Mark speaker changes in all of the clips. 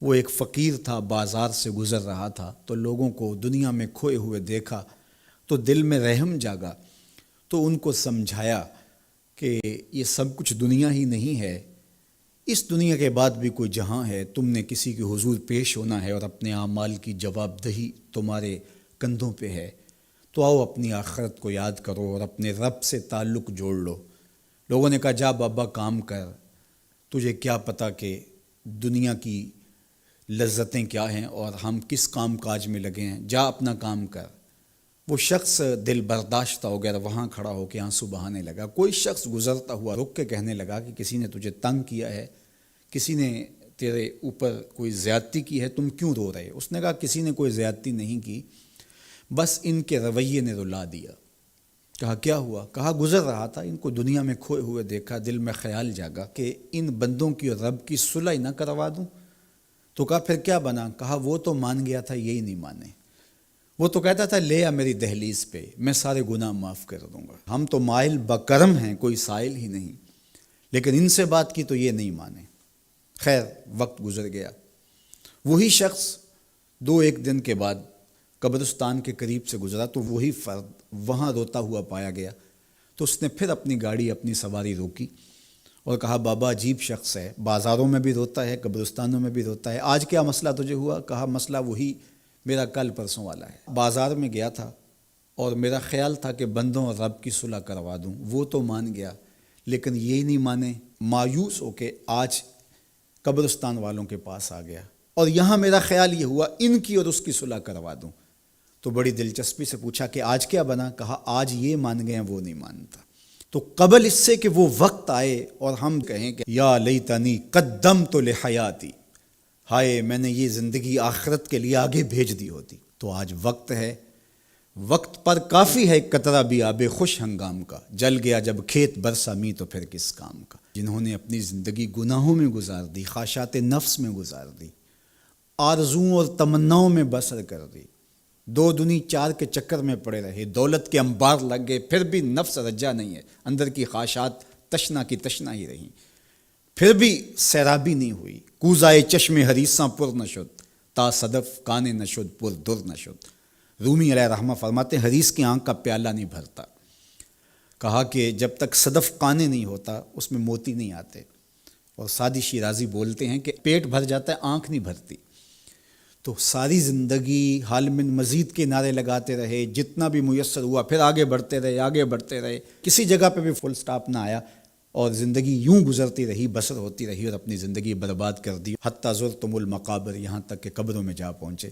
Speaker 1: وہ ایک فقیر تھا، بازار سے گزر رہا تھا تو لوگوں کو دنیا میں کھوئے ہوئے دیکھا تو دل میں رحم جاگا، تو ان کو سمجھایا کہ یہ سب کچھ دنیا ہی نہیں ہے، اس دنیا کے بعد بھی کوئی جہاں ہے، تم نے کسی کے حضور پیش ہونا ہے اور اپنے اعمال کی جواب دہی تمہارے کندھوں پہ ہے، تو آؤ اپنی آخرت کو یاد کرو اور اپنے رب سے تعلق جوڑ لو۔ لوگوں نے کہا جا بابا کام کر، تجھے کیا پتہ کہ دنیا کی لذتیں کیا ہیں اور ہم کس کام کاج میں لگے ہیں، جا اپنا کام کر۔ وہ شخص دل برداشتہ ہو گیا، وہاں کھڑا ہو کے آنسو بہانے لگا۔ کوئی شخص گزرتا ہوا رک کے کہنے لگا کہ کسی نے تجھے تنگ کیا ہے، کسی نے تیرے اوپر کوئی زیادتی کی ہے، تم کیوں رو رہے؟ اس نے کہا کسی نے کوئی زیادتی نہیں کی، بس ان کے رویے نے رلا دیا۔ کہا کیا ہوا؟ کہا گزر رہا تھا، ان کو دنیا میں کھوئے ہوئے دیکھا، دل میں خیال جاگا کہ ان بندوں کی اور رب کی صلح نہ کروا دوں۔ تو کہا پھر کیا بنا؟ کہا وہ تو مان گیا تھا، یہی نہیں مانے۔ وہ تو کہتا تھا لے آ میری دہلیز پہ، میں سارے گناہ معاف کر دوں گا، ہم تو مائل بکرم ہیں، کوئی سائل ہی نہیں، لیکن ان سے بات کی تو یہ نہیں مانے۔ خیر وقت گزر گیا، وہی شخص دو ایک دن کے بعد قبرستان کے قریب سے گزرا تو وہی فرد وہاں روتا ہوا پایا گیا، تو اس نے پھر اپنی گاڑی اپنی سواری روکی اور کہا بابا عجیب شخص ہے، بازاروں میں بھی روتا ہے، قبرستانوں میں بھی روتا ہے، آج کیا مسئلہ تجھے ہوا؟ کہا مسئلہ وہی میرا کل پرسوں والا ہے، بازار میں گیا تھا اور میرا خیال تھا کہ بندوں اور رب کی صلح کروا دوں، وہ تو مان گیا لیکن یہی نہیں مانے، مایوس ہو کے آج قبرستان والوں کے پاس آ گیا اور یہاں میرا خیال یہ ہوا ان کی اور اس کی صلح کروا دوں۔ تو بڑی دلچسپی سے پوچھا کہ آج کیا بنا؟ کہا آج یہ مان گئے ہیں، وہ نہیں مانتا۔ تو قبل اس سے کہ وہ وقت آئے اور ہم کہیں کہ یا لیتنی قدمت لحیاتی، ہائے میں نے یہ زندگی آخرت کے لیے آگے بھیج دی ہوتی، تو آج وقت ہے، وقت پر کافی ہے قطرہ بھی آب خوش ہنگام کا، جل گیا جب کھیت برسا می تو پھر کس کام کا۔ جنہوں نے اپنی زندگی گناہوں میں گزار دی، خواہشات نفس میں گزار دی، آرزوؤں اور تمناؤں میں بسر کر دی، دو دنی چار کے چکر میں پڑے رہے، دولت کے انبار لگ گئے، پھر بھی نفس رجا نہیں ہے، اندر کی خواہشات تشنا کی تشنا ہی رہیں، پھر بھی سیرابی نہیں ہوئی، کوزائے چشم حریصاں پر نشد، تا صدف کانے نشد پر در نشد۔ رومی علیہ رحمہ فرماتے ہیں حریص کی آنکھ کا پیالہ نہیں بھرتا۔ کہا کہ جب تک صدف کانے نہیں ہوتا اس میں موتی نہیں آتے، اور سادی شیرازی بولتے ہیں کہ پیٹ بھر جاتا ہے آنکھ نہیں بھرتی۔ تو ساری زندگی حال من مزید کے نعرے لگاتے رہے، جتنا بھی میسر ہوا پھر آگے بڑھتے رہے، آگے بڑھتے رہے، کسی جگہ پہ بھی فل سٹاپ نہ آیا اور زندگی یوں گزرتی رہی، بسر ہوتی رہی اور اپنی زندگی برباد کر دی، حتیٰ زرتم المقابر، یہاں تک کہ قبروں میں جا پہنچے۔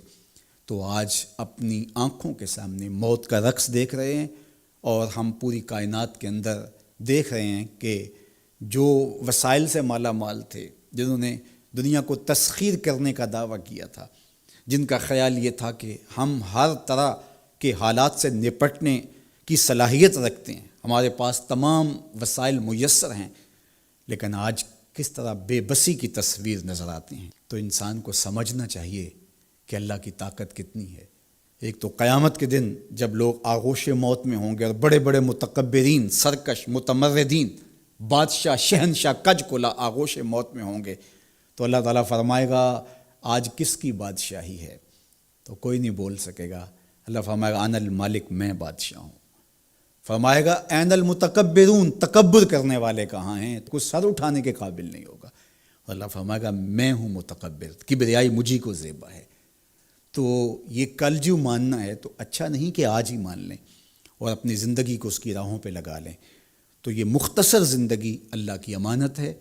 Speaker 1: تو آج اپنی آنکھوں کے سامنے موت کا رقص دیکھ رہے ہیں، اور ہم پوری کائنات کے اندر دیکھ رہے ہیں کہ جو وسائل سے مالا مال تھے، جنہوں نے دنیا کو تسخیر کرنے کا دعویٰ کیا تھا، جن کا خیال یہ تھا کہ ہم ہر طرح کے حالات سے نپٹنے کی صلاحیت رکھتے ہیں، ہمارے پاس تمام وسائل میسر ہیں، لیکن آج کس طرح بے بسی کی تصویر نظر آتی ہیں۔ تو انسان کو سمجھنا چاہیے کہ اللہ کی طاقت کتنی ہے۔ ایک تو قیامت کے دن جب لوگ آغوش موت میں ہوں گے اور بڑے بڑے متکبرین، سرکش، متمردین، بادشاہ، شہنشاہ، کج کلا آغوش موت میں ہوں گے، تو اللہ تعالیٰ فرمائے گا آج کس کی بادشاہی ہے؟ تو کوئی نہیں بول سکے گا۔ اللہ فرمائے گا انا المالک، میں بادشاہ ہوں۔ فرمائے گا این المتکبرون، تکبر کرنے والے کہاں ہیں؟ کچھ سر اٹھانے کے قابل نہیں ہوگا۔ اور اللہ فرمائے گا میں ہوں متکبر، کبریائی مجھی کو زیبا ہے۔ تو یہ کل جو ماننا ہے تو اچھا نہیں کہ آج ہی مان لیں اور اپنی زندگی کو اس کی راہوں پہ لگا لیں۔ تو یہ مختصر زندگی اللہ کی امانت ہے۔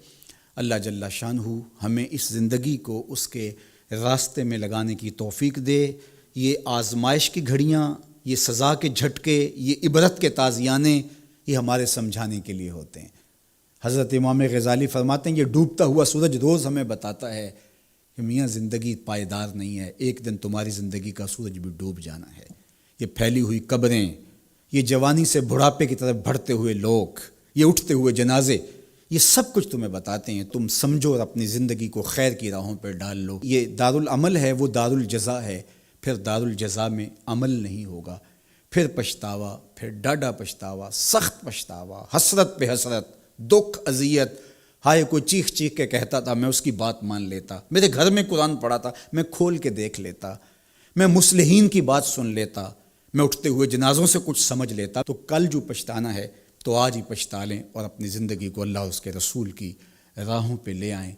Speaker 1: اللہ جل شانہ ہمیں اس زندگی کو اس کے راستے میں لگانے کی توفیق دے۔ یہ آزمائش کی گھڑیاں، یہ سزا کے جھٹکے، یہ عبرت کے تازیانے، یہ ہمارے سمجھانے کے لیے ہوتے ہیں۔ حضرت امام غزالی فرماتے ہیں یہ ڈوبتا ہوا سورج روز ہمیں بتاتا ہے کہ میاں زندگی پائیدار نہیں ہے، ایک دن تمہاری زندگی کا سورج بھی ڈوب جانا ہے۔ یہ پھیلی ہوئی قبریں، یہ جوانی سے بڑھاپے کی طرف بڑھتے ہوئے لوگ، یہ اٹھتے ہوئے جنازے، یہ سب کچھ تمہیں بتاتے ہیں، تم سمجھو اور اپنی زندگی کو خیر کی راہوں پر ڈال لو۔ یہ دارالعمل ہے، وہ دارالجزا ہے، پھر دارالجزا میں عمل نہیں ہوگا، پھر پچھتاوا، پھر ڈاڈا پچھتاوا، سخت پچھتاوا، حسرت پہ حسرت، دکھ، اذیت، ہائے کوئی چیخ چیخ کے کہتا تھا، میں اس کی بات مان لیتا، میرے گھر میں قرآن پڑھا تھا، میں کھول کے دیکھ لیتا، میں مصلحین کی بات سن لیتا، میں اٹھتے ہوئے جنازوں سے کچھ سمجھ لیتا۔ تو کل جو پچھتانا ہے تو آج ہی پچھتا لیں اور اپنی زندگی کو اللہ اور اس کے رسول کی راہوں پہ لے آئیں۔